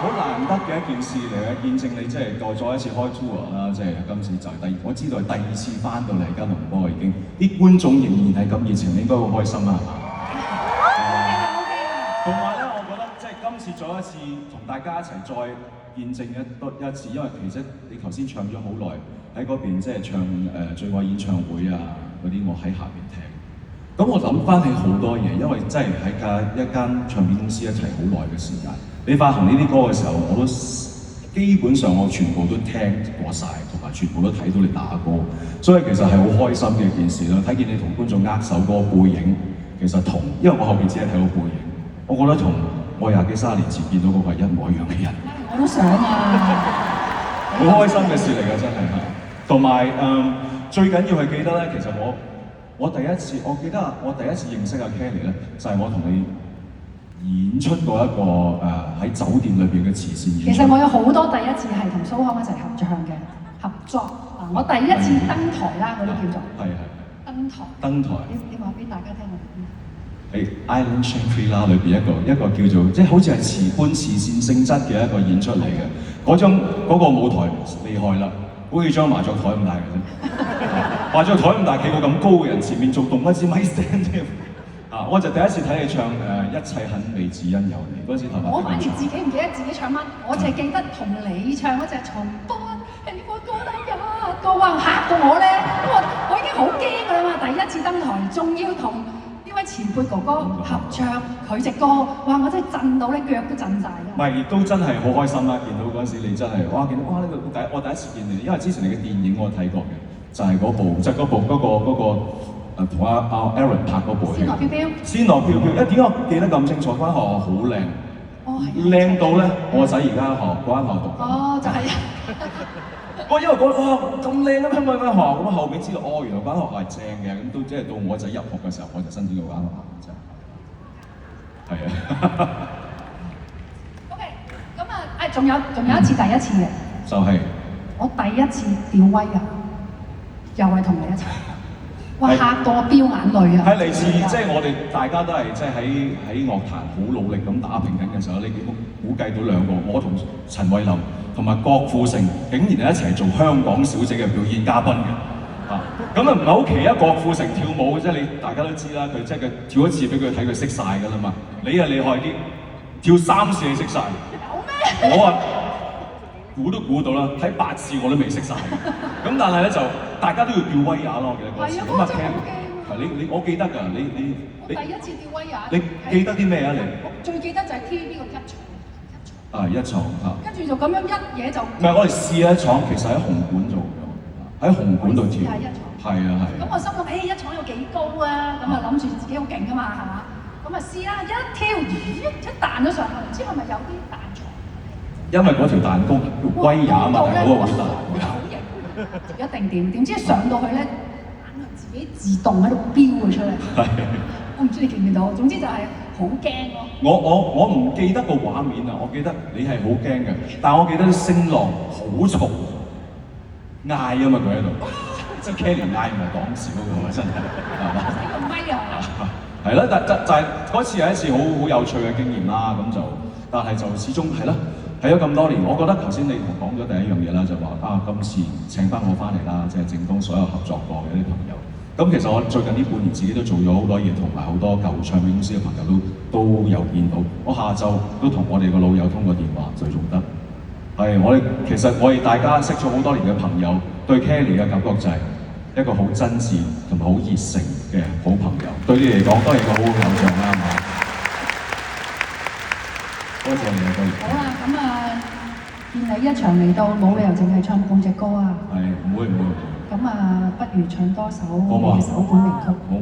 好難得嘅一件事嚟嘅，見證你即係再一次開 tour 啦，即係今次就係我知道係第二次翻到嚟吉隆坡已經，啲觀眾仍然係咁熱情，你應該好開心啦，係嘛？同埋咧，我覺得即係今次再一次同大家一齊再見證一次，因為其實你頭先唱咗好耐喺嗰邊，即係唱最愛演唱會啊嗰啲，我喺下邊聽。咁我諗翻起好多嘢，因為真係喺一間唱片公司一齊好耐嘅時間。你發行呢啲歌嘅時候，我都基本上我全部都聽過晒，同埋全部都睇到你打歌，所以其實係好開心嘅一件事啦。睇見你同觀眾握手嗰個背影，其實因為我後邊只係睇到背影，我覺得同我20幾30年前見到嗰個係一模一樣嘅人。我都想啊！好開心嘅事嚟㗎，真係嚇。同埋最緊要係記得咧，其實我記得我第一次認識阿 Kelly 咧，就係我同你演出過一個喺酒店裏邊嘅慈善演出。其實我有好多第一次係同蘇康一齊合唱嘅合作啊！我第一次登台啦，嗰啲叫做登台。你話俾大家聽我哋邊？喺 Island Shangri-La 裏邊一個叫做即係好似係慈善性質嘅一個演出嚟嘅。嗰個舞台厲害啦，好似張麻雀台咁大嘅啫。麻雀台咁大，企個咁高嘅人前面做動一支咪 stand 添。啊！我就第一次睇你唱一切很美，只因有你嗰陣時頭髮。我反而自己唔記得自己唱乜，我淨係記得同你唱嗰隻重複係我歌得一個，哇嚇到我咧！我已經好驚㗎啦嘛！第一次登台，仲要同呢位前輩哥哥合唱佢隻歌，哇！我真係震到咧，腳都震晒㗎。唔係，亦都真係好開心啦！見到嗰陣時你真係哇！見到哇呢個我第一次見你，因為之前你嘅電影我睇過嘅，就係嗰部同阿 Aaron 拍嗰部戲。仙樂飄飄。仙樂飄飄，點解我記得咁清楚？嗰間學校好靚。哦，係。靚到咧，我仔而家嗰間學校讀。哦，就係。我因為哇咁靚嘅香港間學校，咁後面知道原來間學校係正嘅，咁都即係到我仔入學嘅時候，我就申請到間學校真係。係啊。OK，咁啊，仲有一次第一次嘅。就係。我第一次吊威亞，又係同你一齊。哇！嚇到我飆眼淚啊！係嚟自即係我哋大家都係即係喺樂壇好努力咁打拼緊嘅時候，你估計到兩個，我同陳慧琳同埋郭富城竟然係一齊做香港小姐嘅表演嘉賓嘅，咁唔係好奇啊！郭富城跳舞即係你大家都知啦，佢即係佢跳一次俾佢睇，佢識晒㗎啦嘛。你啊厲害啲，跳3次你識晒。有咩？我啊估都估到啦，睇8次我都未識晒。咁但係咧就大家都要吊威亞咯，我記得嗰次。咁啊 Ken，你我記得㗎，你第一次吊威亞。你記得啲咩啊？你最記得就係 TVB 個一廠。一廠嚇。跟住就咁樣一嘢就。唔係我哋試一廠，其實喺紅館做嘅，喺紅館度跳。係一廠。係啊係。咁我心諗，一廠有幾高啊？咁啊諗住自己好勁㗎嘛，係嘛？咁啊試啦，一跳一彈咗上去，唔知係咪有啲彈床？因為嗰條彈弓威亞嘛，嗰個好大。好型，一定點知上到去咧，硬係自己自動喺度飆佢出嚟。我唔知你見唔見到，總之就係好驚咯。我唔記得個畫面啊，我記得你係好驚嘅，但係我記得啲聲浪好嘈，嗌啊嘛佢喺度，即係 Kelly 嗌唔係講笑㗎真係，係嘛？呢個咪啊！係啦，但就係嗰次係一次好有趣嘅經驗啦，但係就始終係啦。睇咗咁多年，我覺得頭先你同講咗第一樣嘢啦，就話今次請翻我翻嚟啦，即係正當所有合作過嘅啲朋友。咁其實我最近呢半年自己都做咗好多嘢，同埋好多舊唱片公司嘅朋友都有見到。我下晝都同我哋個老友通過電話，最重得係其實我哋大家識咗好多年嘅朋友，對 Kelly 嘅感覺就係一個好真摯同埋好熱誠嘅好朋友。對你嚟講都係個好偶像啦，係嘛？多謝你啊，多謝。好啊，咁啊，見你一場嚟到，冇理由淨係唱半隻歌啊。係，唔會。咁啊，不如唱多首你嘅首本名曲。我